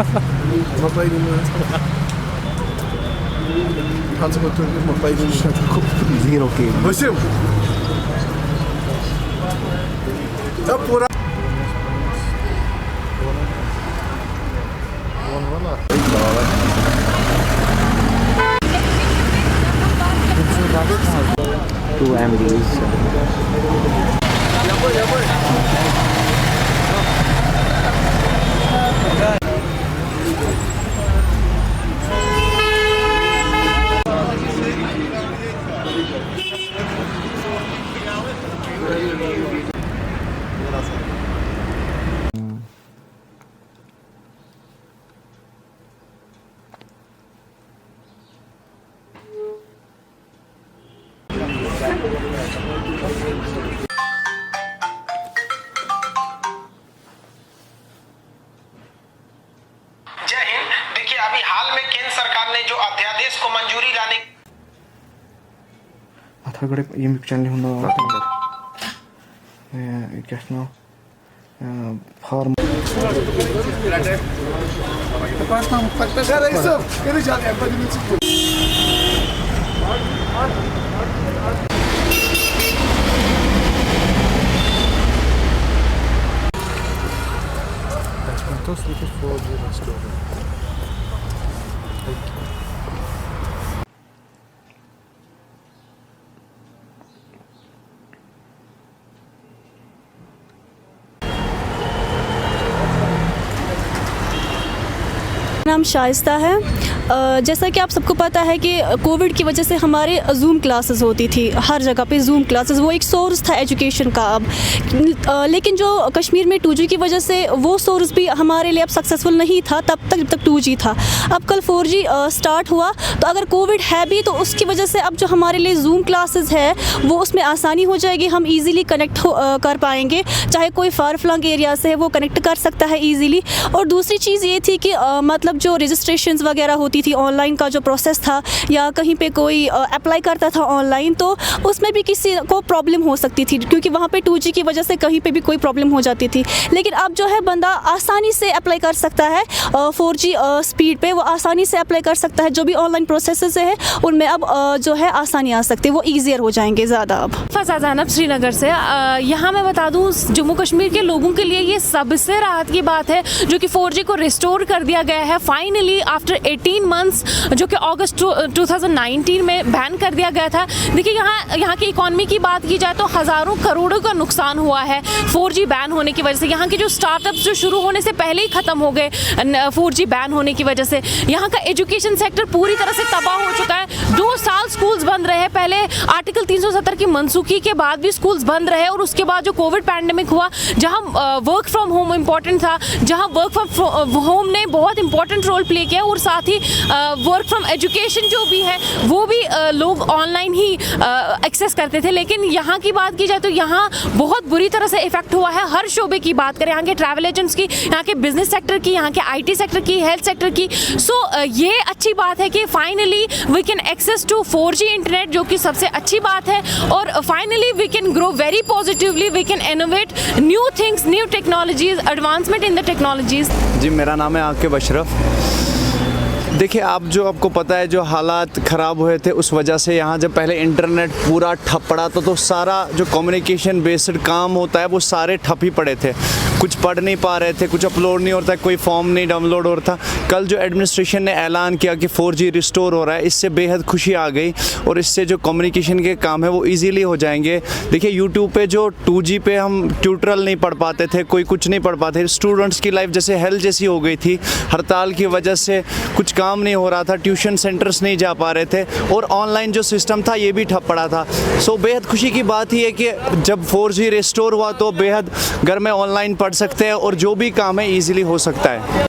Uma paella. Hans botou uma paella no chão. Zero K. Você? Tá por aí. Two MDs. जय हिंद। देखिए अभी हाल में केंद्र सरकार ने जो अध्यादेश को मंजूरी लाने आताकडे YouTube चॅनल होणार cash now form Era isso? Ele já é para dividir. Então se você for de restaurante. नाम शाइस्ता है। जैसा कि आप सबको पता है कि कोविड की वजह से हमारे जूम क्लासेस होती थी, हर जगह पे जूम क्लासेस, वो एक सोर्स था एजुकेशन का। अब लेकिन जो कश्मीर में 2G की वजह से वो सोर्स भी हमारे लिए अब सक्सेसफुल नहीं था तब तक जब तक 2G था। अब कल 4G स्टार्ट हुआ, तो अगर कोविड है भी तो उसकी वजह से अब जो हमारे लिए जूम क्लासेस है वो उसमें आसानी हो जाएगी, हम ईज़िली कनेक्ट कर पाएंगे, चाहे कोई फार फ्लंग एरिया से है वो कनेक्ट कर सकता है ईज़िली। और दूसरी चीज़ ये थी कि मतलब जो रजिस्ट्रेशंस वगैरह होती थी, ऑनलाइन का जो प्रोसेस था या कहीं पे कोई अप्लाई करता था ऑनलाइन, तो उसमें भी किसी को प्रॉब्लम हो सकती थी क्योंकि वहाँ पे 2G की वजह से कहीं पे भी कोई प्रॉब्लम हो जाती थी। लेकिन अब जो है बंदा आसानी से अप्लाई कर सकता है 4G स्पीड पे, वो आसानी से अप्लाई कर सकता है। जो भी ऑनलाइन प्रोसेस है उनमें अब जो है आसानी आ सकती है, वो ईजियर हो जाएंगे ज़्यादा। अब फजा ज़ैनब श्रीनगर से। यहाँ मैं बता दूँ जम्मू कश्मीर के लोगों के लिए ये सबसे राहत की बात है जो कि 4G को रिस्टोर कर दिया गया है फाइनली आफ्टर 18 मंथ्स, जो कि अगस्त 2019 में बैन कर दिया गया था। देखिए यहाँ की इकॉनमी की बात की जाए तो हज़ारों करोड़ों का नुकसान हुआ है 4G बैन होने की वजह से। यहाँ के जो स्टार्टअप्स जो शुरू होने से पहले ही ख़त्म हो गए 4G बैन होने की वजह से। यहाँ का एजुकेशन सेक्टर पूरी तरह से तबाह हो चुका है। 2 साल स्कूल्स बंद रहे, पहले आर्टिकल 370 की मनसूखी के बाद भी स्कूल्स बंद रहे, और उसके बाद जो कोविड पैंडेमिक हुआ जहाँ वर्क फ्रॉम होम इम्पॉर्टेंट था, जहाँ वर्क फ्रॉम होम ने बहुत इंपॉर्टेंट रोल प्ले किया, और साथ ही वर्क फ्रॉम एजुकेशन जो भी है वो भी लोग ऑनलाइन ही एक्सेस करते थे। लेकिन यहाँ की बात की जाए तो यहाँ बहुत बुरी तरह से इफेक्ट हुआ है। हर शोबे की बात करें, यहाँ के ट्रैवल एजेंट्स की, यहाँ के बिजनेस सेक्टर की, यहाँ के IT सेक्टर की, हेल्थ सेक्टर की। सो ये अच्छी बात है कि finally we can access to 4G internet, जो कि सबसे अच्छी बात है। और finally we can grow very positively, we can innovate new things, new technologies, advancement in the technologies. जी, मेरा नाम है आकिब अशरफ। देखिए, आप जो आपको पता है जो हालात ख़राब हुए थे उस वजह से यहाँ जब पहले इंटरनेट पूरा ठप पड़ा तो सारा जो कम्युनिकेशन बेस्ड काम होता है वो सारे ठप ही पड़े थे। कुछ पढ़ नहीं पा रहे थे, कुछ अपलोड नहीं होता, कोई फॉर्म नहीं डाउनलोड हो रहा था। कल जो एडमिनिस्ट्रेशन ने ऐलान किया कि 4G रिस्टोर हो रहा है, इससे बेहद खुशी आ गई, और इससे जो कम्युनिकेशन के काम है वो ईजीली हो जाएंगे। देखिए, यूट्यूब पे जो 2G पे हम ट्यूटोरियल नहीं पढ़ पाते थे, कोई कुछ नहीं पढ़ पाते, स्टूडेंट्स की लाइफ जैसे हेल जैसी हो गई थी। हड़ताल की वजह से कुछ काम नहीं हो रहा था, ट्यूशन सेंटर्स नहीं जा पा रहे थे, और ऑनलाइन जो सिस्टम था ये भी ठप पड़ा था। सो बेहद खुशी की बात ही है कि जब 4G रिस्टोर हुआ तो बेहद घर में ऑनलाइन पढ़ सकते हैं और जो भी काम है ईजिली हो सकता है।